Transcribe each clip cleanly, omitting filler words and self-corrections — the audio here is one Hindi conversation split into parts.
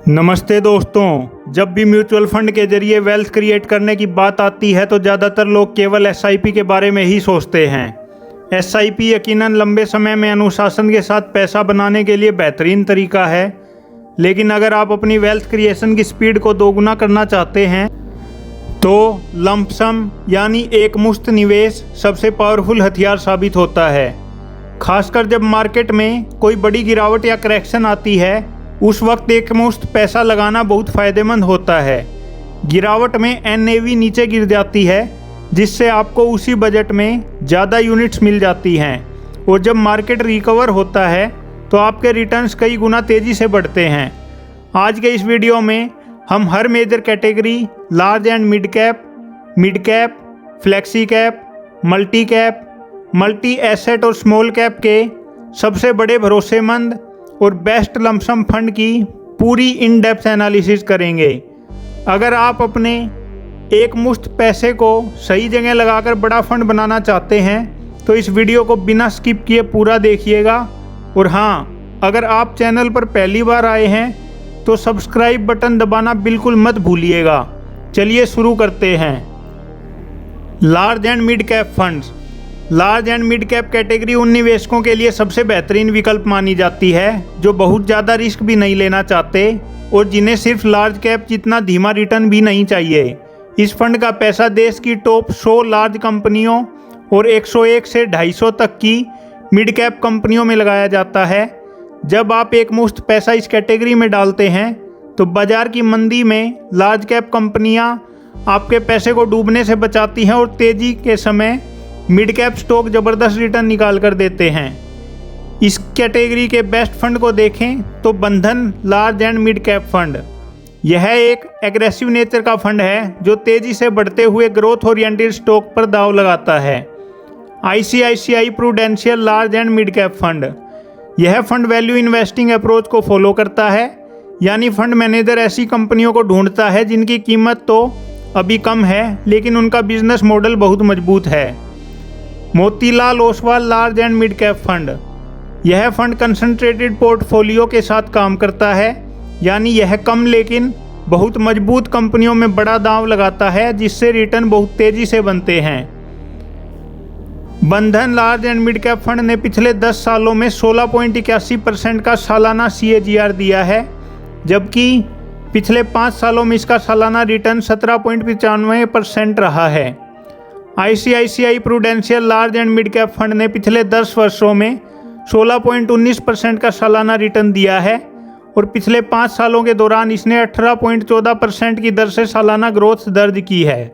नमस्ते दोस्तों। जब भी म्यूचुअल फंड के जरिए वेल्थ क्रिएट करने की बात आती है तो ज़्यादातर लोग केवल एसआईपी के बारे में ही सोचते हैं। एसआईपी यकीनन लंबे समय में अनुशासन के साथ पैसा बनाने के लिए बेहतरीन तरीका है, लेकिन अगर आप अपनी वेल्थ क्रिएशन की स्पीड को दोगुना करना चाहते हैं तो लंप सम यानी एक मुश्त निवेश सबसे पावरफुल हथियार साबित होता है। खासकर जब मार्केट में कोई बड़ी गिरावट या करेक्शन आती है, उस वक्त एक मुश्त पैसा लगाना बहुत फ़ायदेमंद होता है। गिरावट में एनएवी नीचे गिर जाती है, जिससे आपको उसी बजट में ज़्यादा यूनिट्स मिल जाती हैं, और जब मार्केट रिकवर होता है तो आपके रिटर्न्स कई गुना तेज़ी से बढ़ते हैं। आज के इस वीडियो में हम हर major category large and mid cap, flexi cap, multi cap, multi asset और स्मॉल कैप के सबसे बड़े भरोसेमंद और बेस्ट लमसम फंड की पूरी इन डेप्थ एनालिसिस करेंगे। अगर आप अपने एक मुश्त पैसे को सही जगह लगाकर बड़ा फंड बनाना चाहते हैं तो इस वीडियो को बिना स्किप किए पूरा देखिएगा। और हाँ, अगर आप चैनल पर पहली बार आए हैं तो सब्सक्राइब बटन दबाना बिल्कुल मत भूलिएगा। चलिए शुरू करते हैं। Large and mid cap funds. Large and mid cap category उन निवेशकों के लिए सबसे बेहतरीन विकल्प मानी जाती है जो बहुत ज़्यादा रिस्क भी नहीं लेना चाहते और जिन्हें सिर्फ लार्ज कैप जितना धीमा रिटर्न भी नहीं चाहिए। इस फंड का पैसा देश की टॉप 100 लार्ज कंपनियों और 101 से 250 तक की मिड कैप कंपनियों में लगाया जाता है। जब आप एक मुश्त पैसा इस कैटेगरी में डालते हैं तो बाजार की मंदी में लार्ज कैप कंपनियां आपके पैसे को डूबने से बचाती हैं और तेज़ी के समय मिड कैप स्टॉक ज़बरदस्त रिटर्न निकाल कर देते हैं। इस कैटेगरी के बेस्ट फंड को देखें तो बंधन large and mid cap fund. यह एक एग्रेसिव नेचर का फंड है जो तेज़ी से बढ़ते हुए ग्रोथ ओरिएंटेड स्टॉक पर दांव लगाता है। ICICI prudential large and mid cap fund. यह फंड वैल्यू इन्वेस्टिंग अप्रोच को फॉलो करता है, यानी फंड मैनेजर ऐसी कंपनियों को ढूंढता है जिनकी कीमत तो अभी कम है लेकिन उनका बिजनेस मॉडल बहुत मजबूत है। Motilal Oswal large and mid cap fund. यह फंड कंसंट्रेटेड पोर्टफोलियो के साथ काम करता है, यानी यह कम लेकिन बहुत मजबूत कंपनियों में बड़ा दांव लगाता है जिससे रिटर्न बहुत तेज़ी से बनते हैं। बंधन large and mid cap fund ने पिछले 10 सालों में 16.81% का सालाना CAGR दिया है, जबकि पिछले 5 सालों में इसका सालाना रिटर्न 17.95% रहा है। ICICI prudential large and mid cap fund ने पिछले 10 वर्षों में 16.19% का सालाना रिटर्न दिया है और पिछले 5 सालों के दौरान इसने 18.14% की दर से सालाना ग्रोथ दर्ज की है।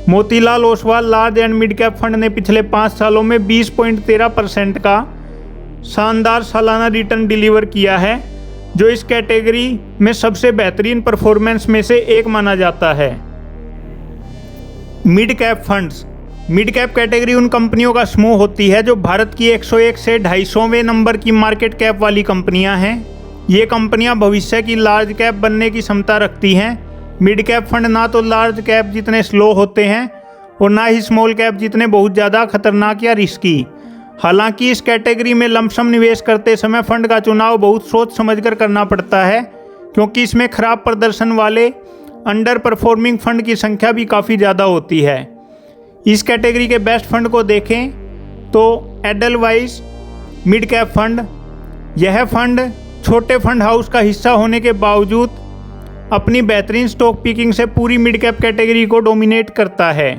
Motilal Oswal large and mid cap fund ने पिछले 5 सालों में 20.13% का शानदार सालाना रिटर्न डिलीवर किया है, जो इस कैटेगरी में सबसे बेहतरीन परफॉर्मेंस में से एक माना जाता है। Mid cap funds. Mid cap category उन कंपनियों का समूह होती है जो भारत की 101 से 250वें नंबर की मार्केट कैप वाली कंपनियां हैं। ये कंपनियां भविष्य की लार्ज कैप बनने की क्षमता रखती हैं। मिड कैप फंड ना तो लार्ज कैप जितने स्लो होते हैं और ना ही स्मॉल कैप जितने बहुत ज़्यादा खतरनाक या रिस्की। हालांकि इस कैटेगरी में लमसम निवेश करते समय फंड का चुनाव बहुत सोच समझकर करना पड़ता है, क्योंकि इसमें खराब प्रदर्शन वाले अंडर परफॉर्मिंग फंड की संख्या भी काफ़ी ज़्यादा होती है। इस कैटेगरी के बेस्ट फंड को देखें तो एडलवाइस मिड कैप फंड। यह फंड छोटे फंड हाउस का हिस्सा होने के बावजूद अपनी बेहतरीन स्टॉक पिकिंग से पूरी मिड कैप कैटेगरी को डोमिनेट करता है।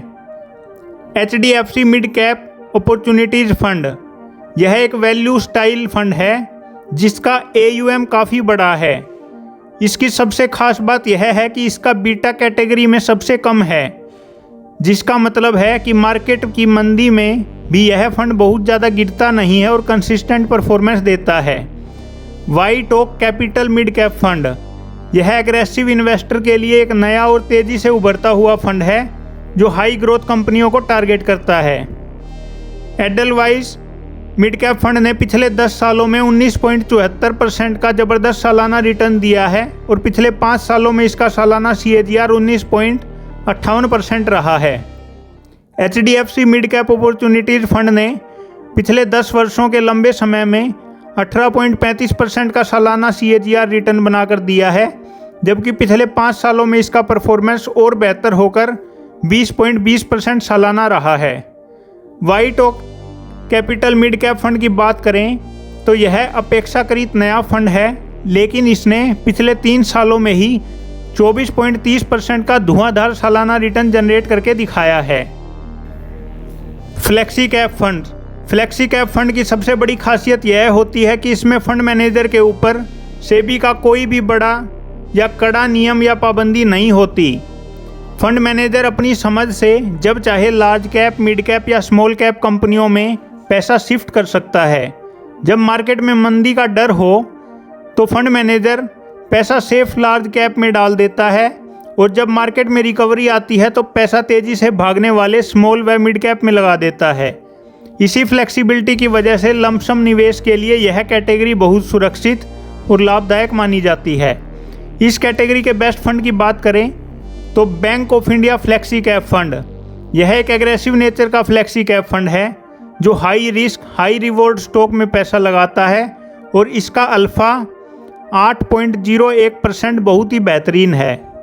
HDFC mid cap opportunities fund. यह एक वैल्यू स्टाइल फंड है जिसका AUM काफ़ी बड़ा है। इसकी सबसे खास बात यह है कि इसका बीटा कैटेगरी में सबसे कम है, जिसका मतलब है कि मार्केट की मंदी में भी यह फंड बहुत ज़्यादा गिरता नहीं है और कंसिस्टेंट परफॉर्मेंस देता है। White Oak Capital mid cap fund. यह एग्रेसिव इन्वेस्टर के लिए एक नया और तेज़ी से उभरता हुआ फंड है जो हाई ग्रोथ कंपनियों को टारगेट करता है। एडलवाइस मिड कैप फंड ने पिछले 10 सालों में 19.74% का ज़बरदस्त सालाना रिटर्न दिया है और पिछले 5 सालों में इसका सालाना CAGR 19.58% रहा है। HDFC mid cap opportunities fund ने पिछले 10 वर्षों के लंबे समय में 18.35% का सालाना CAGR रिटर्न बनाकर दिया है जबकि पिछले 5 सालों में इसका परफॉर्मेंस और बेहतर होकर 20.20% सालाना रहा है। White Oak Capital mid cap fund की बात करें तो यह अपेक्षाकृत नया फंड है, लेकिन इसने पिछले 3 सालों में ही 24.30% का धुआंधार सालाना रिटर्न जनरेट करके दिखाया है। Flexi cap fund. Flexi cap fund की सबसे बड़ी खासियत यह होती है कि इसमें फंड मैनेजर के ऊपर सेबी का कोई भी बड़ा या कड़ा नियम या पाबंदी नहीं होती। फंड मैनेजर अपनी समझ से जब चाहे लार्ज कैप, मिड कैप या स्मॉल कैप कंपनियों में पैसा शिफ्ट कर सकता है। जब मार्केट में मंदी का डर हो तो फंड मैनेजर पैसा सेफ लार्ज कैप में डाल देता है, और जब मार्केट में रिकवरी आती है तो पैसा तेजी से भागने वाले स्मॉल व मिड कैप में लगा देता है। इसी फ्लेक्सिबिलिटी की वजह से लमसम निवेश के लिए यह कैटेगरी बहुत सुरक्षित और लाभदायक मानी जाती है। इस कैटेगरी के बेस्ट फंड की बात करें तो bank of India flexi cap fund. यह एक एग्रेसिव नेचर का फ्लेक्सी कैप फंड है जो high risk high reward stock में पैसा लगाता है, और इसका अल्फा 8.01% बहुत ही बेहतरीन है।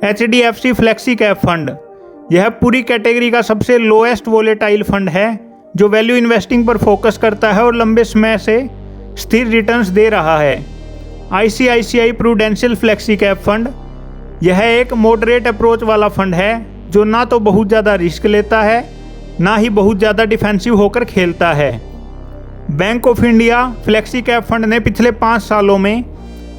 HDFC flexi cap fund. यह पूरी कैटेगरी का सबसे लोएस्ट वोलेटाइल फंड है जो वैल्यू इन्वेस्टिंग पर फोकस करता है और लंबे समय से स्थिर रिटर्न्स दे रहा है। ICICI prudential flexi cap fund. यह एक मॉडरेट अप्रोच वाला फंड है जो ना तो बहुत ज़्यादा रिस्क लेता है, ना ही बहुत ज़्यादा डिफेंसिव होकर खेलता है। Bank of India flexi cap fund ने पिछले 5 सालों में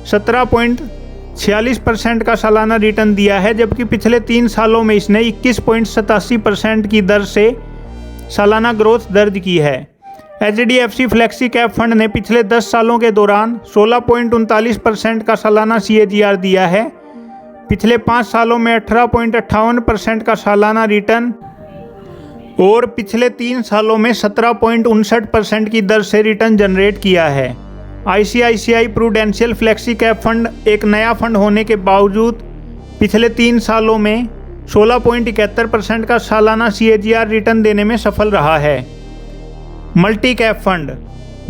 17.46% का सालाना रिटर्न दिया है, जबकि पिछले 3 सालों में इसने 21.87% की दर से सालाना ग्रोथ दर्ज की है। HDFC फ्लेक्सी कैप फंड ने पिछले 10 सालों के दौरान 16.39% का सालाना CAGR दिया है। पिछले 5 सालों में 18.58% का सालाना रिटर्न और पिछले 3 सालों में 17.59% की दर से रिटर्न जनरेट किया है। ICICI prudential flexi cap fund एक नया फंड होने के बावजूद पिछले 3 सालों में 16.71% का सालाना CAGR रिटर्न देने में सफल रहा है। Multi cap fund.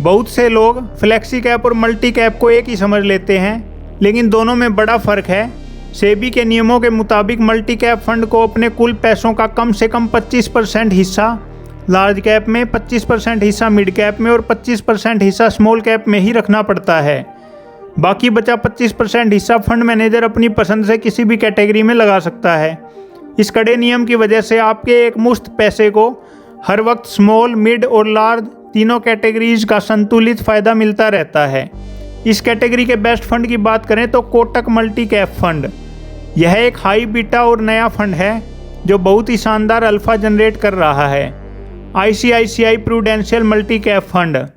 बहुत से लोग फ्लेक्सी कैप और मल्टी कैप को एक ही समझ लेते हैं, लेकिन दोनों में बड़ा फ़र्क है। सेबी के नियमों के मुताबिक मल्टी कैप फंड को अपने कुल पैसों का कम से कम 25% हिस्सा लार्ज कैप में, 25% हिस्सा मिड कैप में और 25% हिस्सा स्मॉल कैप में ही रखना पड़ता है। बाकी बचा 25% हिस्सा फंड मैनेजर अपनी पसंद से किसी भी कैटेगरी में लगा सकता है। इस कड़े नियम की वजह से आपके एक मुश्त पैसे को हर वक्त स्मॉल, मिड और लार्ज तीनों कैटेगरीज का संतुलित फ़ायदा मिलता रहता है। इस कैटेगरी के बेस्ट फंड की बात करें तो कोटक मल्टी कैप फंड। यह एक हाई बीटा और नया फंड है जो बहुत ही शानदार अल्फा जनरेट कर रहा है। ICICI prudential multi cap fund.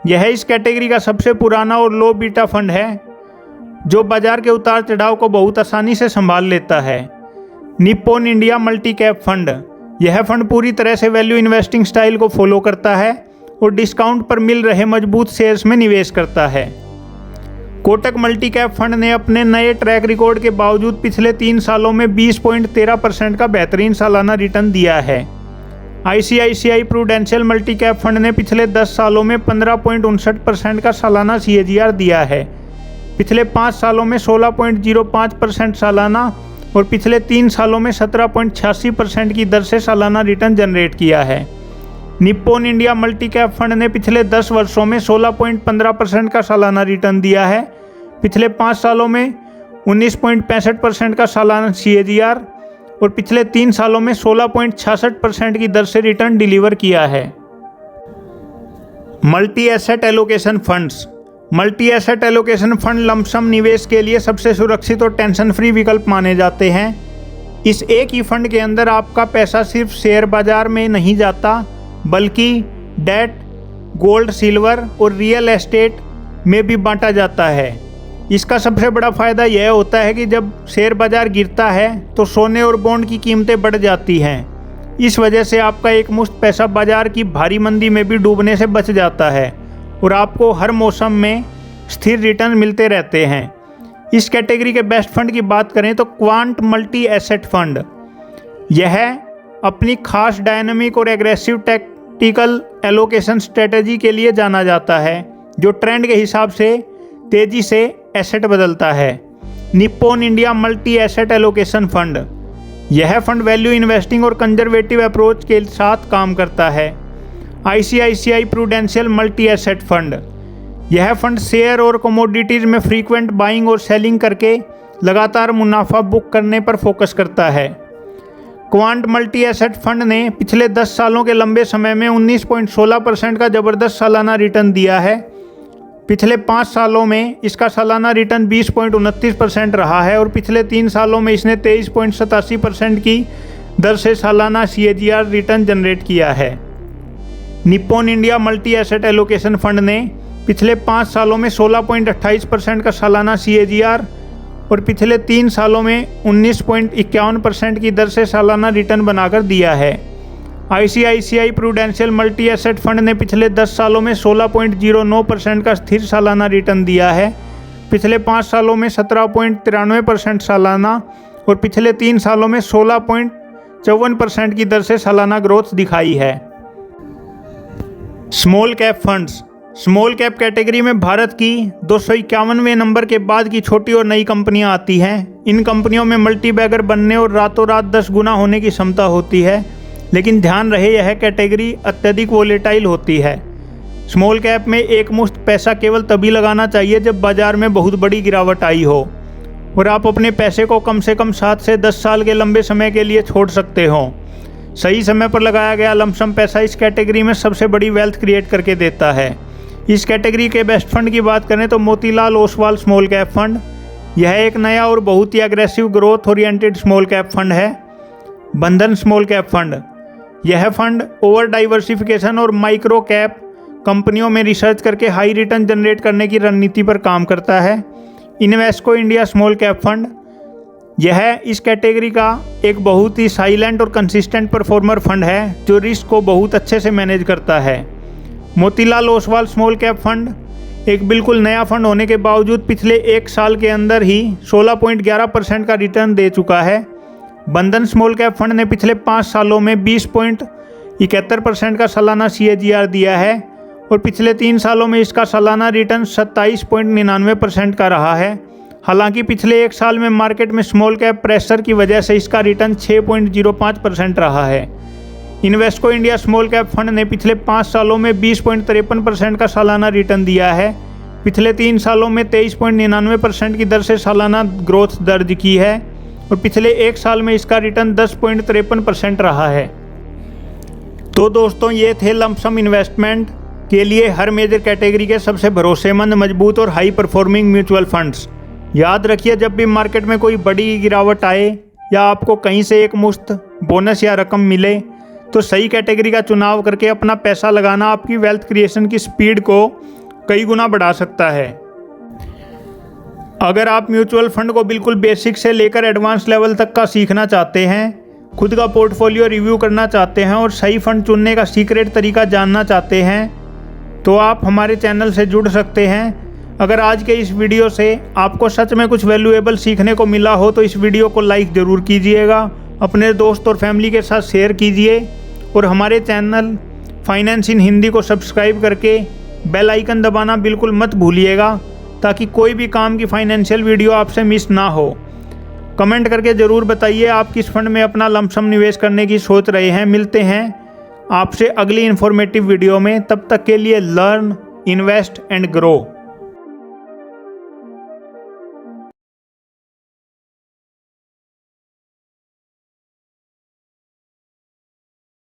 यह इस कैटेगरी का सबसे पुराना और लो बीटा फंड है जो बाजार के उतार चढ़ाव को बहुत आसानी से संभाल लेता है। Nippon India multi cap fund. यह फंड पूरी तरह से वैल्यू इन्वेस्टिंग स्टाइल को फॉलो करता है और डिस्काउंट पर मिल रहे मजबूत शेयर्स में निवेश करता है। कोटक मल्टी कैप फंड ने अपने नए ट्रैक रिकॉर्ड के बावजूद पिछले 3 सालों में 20.13% का बेहतरीन सालाना रिटर्न दिया है। ICICI prudential multi cap fund ने पिछले 10 सालों में 15.59% का सालाना CAGR दिया है। पिछले 5 सालों में 16.05% सालाना और पिछले 3 सालों में 17.86% की दर से सालाना रिटर्न जनरेट किया है। Nippon India multi cap fund ने पिछले 10 वर्षों में 16.15% का सालाना रिटर्न दिया है। पिछले 5 सालों में 19.65% का सालाना CAGR और पिछले 3 सालों में 16.66% की दर से रिटर्न डिलीवर किया है। Multi asset allocation funds. Multi asset allocation fund lump sum निवेश के लिए सबसे सुरक्षित और टेंशन फ्री विकल्प माने जाते हैं। इस एक ही फंड के अंदर आपका पैसा सिर्फ शेयर बाजार में नहीं जाता, बल्कि डेट, गोल्ड, सिल्वर और रियल एस्टेट में भी बांटा जाता है। इसका सबसे बड़ा फ़ायदा यह होता है कि जब शेयर बाजार गिरता है तो सोने और बॉन्ड की कीमतें बढ़ जाती हैं। इस वजह से आपका एक मुश्त पैसा बाजार की भारी मंदी में भी डूबने से बच जाता है और आपको हर मौसम में स्थिर रिटर्न मिलते रहते हैं। इस कैटेगरी के बेस्ट फंड की बात करें तो क्वांट मल्टी एसेट फंड। यह अपनी खास डायनामिक और एग्रेसिव टैक्टिकल एलोकेशन स्ट्रेटजी के लिए जाना जाता है जो ट्रेंड के हिसाब से तेज़ी से एसेट बदलता है। Nippon India multi asset allocation fund. यह फंड वैल्यू इन्वेस्टिंग और कंजर्वेटिव अप्रोच के साथ काम करता है। ICICI prudential multi asset fund. यह फंड शेयर और कमोडिटीज़ में फ्रीक्वेंट बाइंग और सेलिंग करके लगातार मुनाफा बुक करने पर फोकस करता है। क्वांट मल्टी एसेट फंड ने पिछले 10 सालों के लंबे समय में 19.16% का ज़बरदस्त सालाना रिटर्न दिया है। पिछले 5 सालों में इसका सालाना रिटर्न 20.29% रहा है और पिछले 3 सालों में इसने 23.87% की दर से सालाना CAGR रिटर्न जनरेट किया है। Nippon India multi asset allocation fund ने पिछले 5 सालों में 16.28% का सालाना CAGR और पिछले 3 सालों में 19.51% की दर से सालाना रिटर्न बनाकर दिया है। ICICI prudential multi asset fund ने पिछले 10 सालों में 16.09% का स्थिर सालाना रिटर्न दिया है। पिछले 5 सालों में 17.93% सालाना और पिछले 3 सालों में 16.54% की दर से सालाना ग्रोथ दिखाई है। Small cap funds. Small cap category में भारत की 251वें नंबर के बाद की छोटी और नई कंपनियां आती हैं। इन कंपनियों में मल्टी बैगर बनने और रातों रात 10 गुना होने की क्षमता होती है, लेकिन ध्यान रहे यह कैटेगरी अत्यधिक वोलेटाइल होती है। स्मॉल कैप में एक मुश्त पैसा केवल तभी लगाना चाहिए जब बाजार में बहुत बड़ी गिरावट आई हो और आप अपने पैसे को कम से कम 7 से 10 साल के लंबे समय के लिए छोड़ सकते हो। सही समय पर लगाया गया लमसम पैसा इस कैटेगरी में सबसे बड़ी वेल्थ क्रिएट करके देता है। इस कैटेगरी के बेस्ट फंड की बात करें तो Motilal Oswal small cap fund. यह एक नया और बहुत ही aggressive growth oriented small cap fund है। Bandhan small cap fund. यह फंड ओवर डाइवर्सिफिकेशन और माइक्रो कैप कंपनियों में रिसर्च करके हाई रिटर्न जनरेट करने की रणनीति पर काम करता है। Invesco India small cap fund. यह इस कैटेगरी का एक बहुत ही साइलेंट और कंसिस्टेंट परफॉर्मर फंड है जो रिस्क को बहुत अच्छे से मैनेज करता है। Motilal Oswal small cap fund एक बिल्कुल नया फंड होने के बावजूद पिछले 1 साल के अंदर ही 16.11% का रिटर्न दे चुका है। बंधन स्मॉल कैप फंड ने पिछले 5 सालों में 20.71% का सालाना CAGR दिया है और पिछले 3 सालों में इसका सालाना रिटर्न 27.99% का रहा है। हालांकि पिछले 1 साल में मार्केट में स्मॉल कैप प्रेशर की वजह से इसका रिटर्न 6.05% रहा है। Invesco India small cap fund ने पिछले 5 सालों में 20.53% का सालाना रिटर्न दिया है। पिछले 3 सालों में 23.99% की दर से सालाना ग्रोथ दर्ज की है और पिछले 1 साल में इसका रिटर्न 10.53% रहा है। तो दोस्तों, ये थे लमसम इन्वेस्टमेंट के लिए हर मेजर कैटेगरी के सबसे भरोसेमंद, मजबूत और हाई परफॉर्मिंग म्यूचुअल फंड्स। याद रखिए, जब भी मार्केट में कोई बड़ी गिरावट आए या आपको कहीं से एक मुश्त बोनस या रकम मिले तो सही कैटेगरी का चुनाव करके अपना पैसा लगाना आपकी वेल्थ क्रिएशन की स्पीड को कई गुना बढ़ा सकता है। अगर आप म्यूचुअल फंड को बिल्कुल बेसिक से लेकर एडवांस लेवल तक का सीखना चाहते हैं, खुद का पोर्टफोलियो रिव्यू करना चाहते हैं और सही फंड चुनने का सीक्रेट तरीका जानना चाहते हैं, तो आप हमारे चैनल से जुड़ सकते हैं। अगर आज के इस वीडियो से आपको सच में कुछ वैल्यूएबल सीखने को मिला हो तो इस वीडियो को लाइक ज़रूर कीजिएगा, अपने दोस्त और फैमिली के साथ शेयर कीजिए और हमारे चैनल फाइनेंस इन हिंदी को सब्सक्राइब करके बेल आइकन दबाना बिल्कुल मत भूलिएगा ताकि कोई भी काम की फाइनेंशियल वीडियो आपसे मिस ना हो। कमेंट करके ज़रूर बताइए आप किस फंड में अपना लमसम निवेश करने की सोच रहे हैं। मिलते हैं आपसे अगली इन्फॉर्मेटिव वीडियो में, तब तक के लिए लर्न, इन्वेस्ट एंड ग्रो।